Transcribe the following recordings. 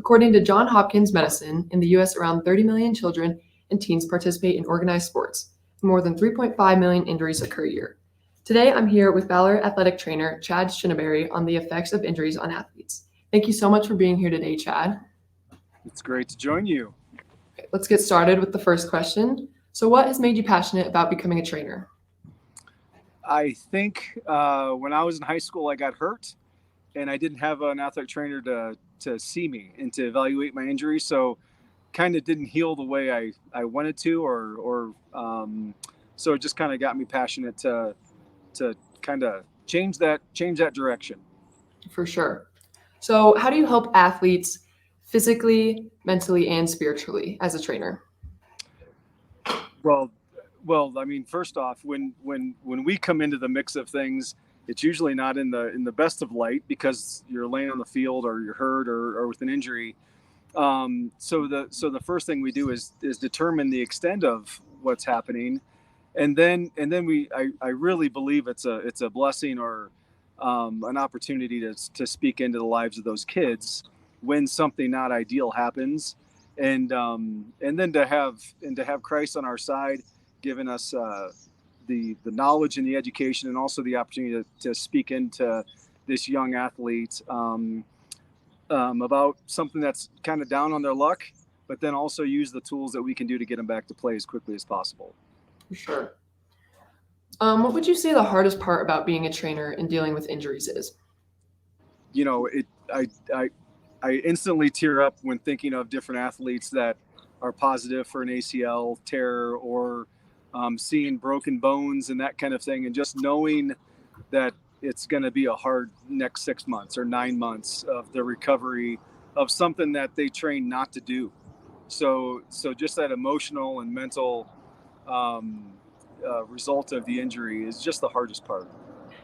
According to Johns Hopkins Medicine, in the U.S., around 30 million children and teens participate in organized sports. More than 3.5 million injuries occur a year. Today, I'm here with Valor athletic trainer Chad Shinneberry on the effects of injuries on athletes. Thank you so much for being here today, Chad. It's great to join you. Okay, let's get started with the first question. So what has made you passionate about becoming a trainer? I think when I was in high school, I got hurt, and I didn't have an athletic trainer to see me and to evaluate my injury. So kind of didn't heal the way I wanted to, so it just kind of got me passionate to kind of change that direction. For sure. So how do you help athletes physically, mentally, and spiritually as a trainer? Well, I mean, first off, when we come into the mix of things, it's usually not in the best of light because you're laying on the field or you're hurt or with an injury. So the first thing we do is determine the extent of what's happening, and then I really believe it's a blessing or an opportunity to speak into the lives of those kids when something not ideal happens, and then to have Christ on our side, giving us the knowledge and the education, and also the opportunity to speak into this young athlete about something that's kind of down on their luck, but then also use the tools that we can do to get them back to play as quickly as possible. For sure. What would you say the hardest part about being a trainer and dealing with injuries is? You know, I instantly tear up when thinking of different athletes that are positive for an ACL tear or seeing broken bones and that kind of thing, and just knowing that it's going to be a hard next 6 months or 9 months of the recovery of something that they train not to do. So just that emotional and mental result of the injury is just the hardest part.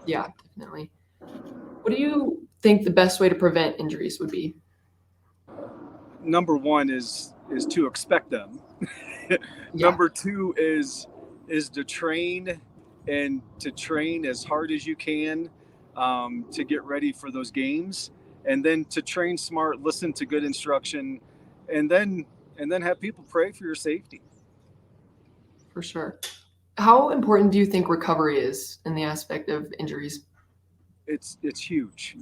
Yeah, definitely. What do you think the best way to prevent injuries would be? Number one is to expect them. Yeah, Number two is to train as hard as you can to get ready for those games, and then to train smart, listen to good instruction, and then have people pray for your safety. for sure. How important do you think recovery is in the aspect of injuries? It's huge.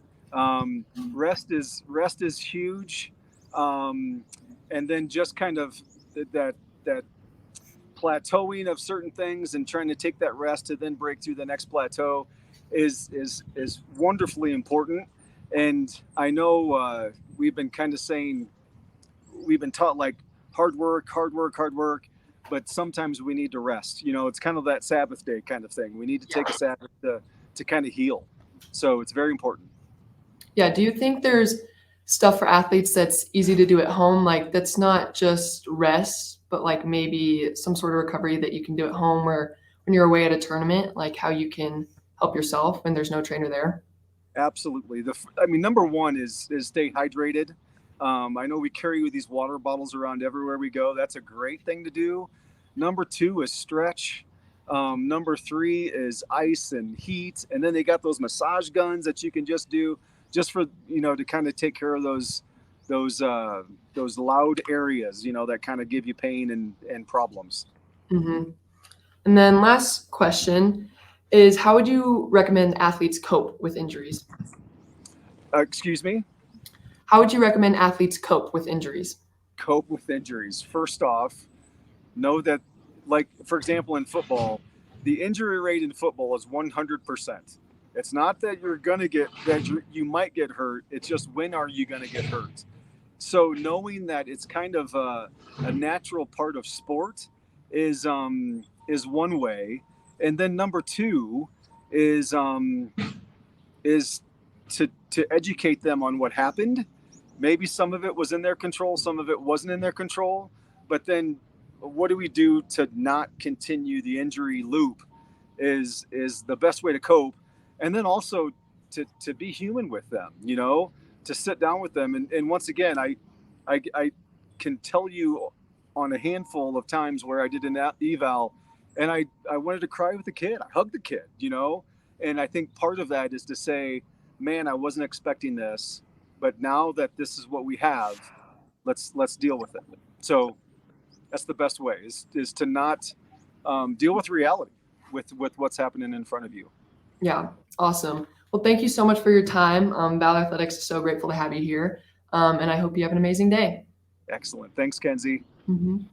Rest is huge, and then just kind of that plateauing of certain things and trying to take that rest to then break through the next plateau is wonderfully important. And I know we've been kind of saying, we've been taught like hard work, but sometimes we need to rest. You know, it's kind of that Sabbath day kind of thing. We need to take a Sabbath to kind of heal. So it's very important. Yeah, do you think there's stuff for athletes that's easy to do at home? Like that's not just rest, but like maybe some sort of recovery that you can do at home or when you're away at a tournament, like how you can help yourself when there's no trainer there? Absolutely. I mean, number one is stay hydrated. I know we carry these water bottles around everywhere we go. That's a great thing to do. Number two is stretch. Number three is ice and heat. And then they got those massage guns that you can just do just for, to kind of take care of those loud areas, that kind of give you pain and problems. Mm-hmm. And then last question is how would you recommend athletes cope with injuries? Excuse me? How would you recommend athletes cope with injuries? Cope with injuries. First off, know that, like, for example, in football, the injury rate in football is 100%. It's not that you might get hurt. It's just when are you going to get hurt? So knowing that it's kind of a natural part of sport is one way. And then number two is to educate them on what happened. Maybe some of it was in their control, some of it wasn't in their control. But then what do we do to not continue the injury loop is the best way to cope. And then also to be human with them, to sit down with them. And once again, I can tell you on a handful of times where I did an eval and I wanted to cry with the kid. I hugged the kid, and I think part of that is to say, man, I wasn't expecting this, but now that this is what we have, Let's deal with it. So that's the best way is to not deal with reality with what's happening in front of you. Yeah, awesome. Well, thank you so much for your time. Valor Athletics is so grateful to have you here. And I hope you have an amazing day. Excellent. Thanks, Kenzey. Mhm.